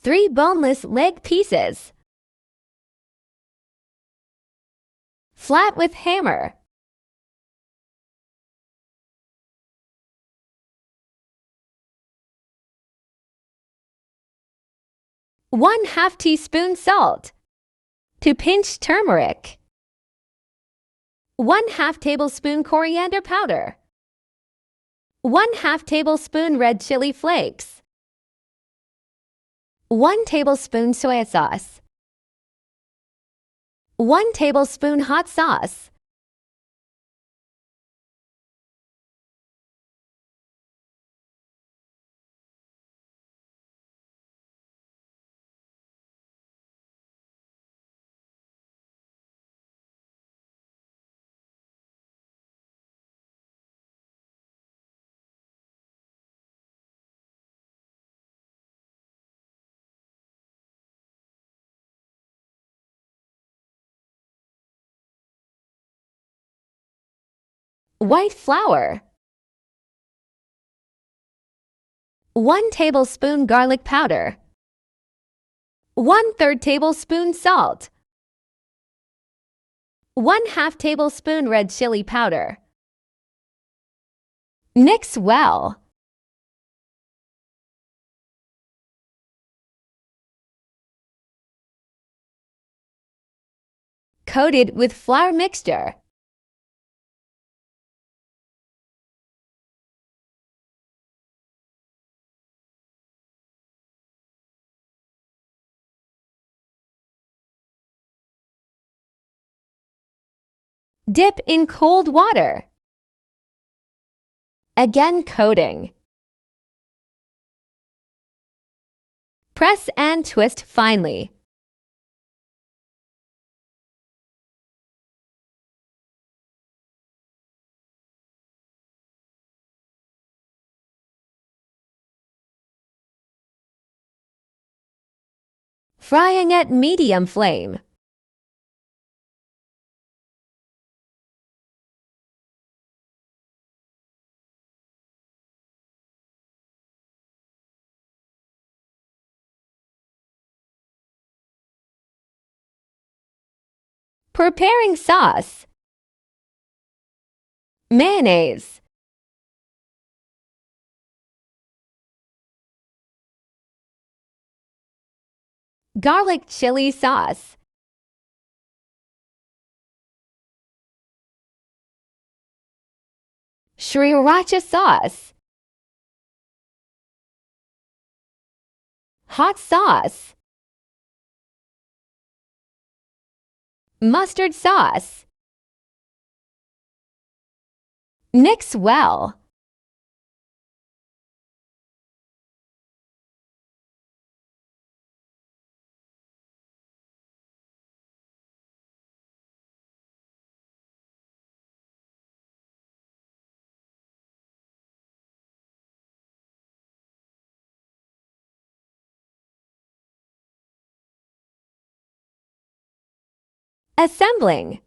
3 boneless leg pieces. Flat with hammer. 1/2 teaspoon salt. To pinch turmeric. 1/2 tablespoon coriander powder. 1/2 tablespoon red chili flakes. 1 tablespoon soy sauce. 1 tablespoon hot sauce. White flour. 1 tablespoon garlic powder. 1/3 tablespoon salt. 1/2 tablespoon red chili powder. Mix well. Coat it with flour mixture. Dip in cold water. Again coating. Press and twist finely. Frying at medium flame. Preparing sauce. Mayonnaise. Garlic chili sauce. Sriracha sauce. Hot sauce. Mustard sauce. Mix well. Assembling.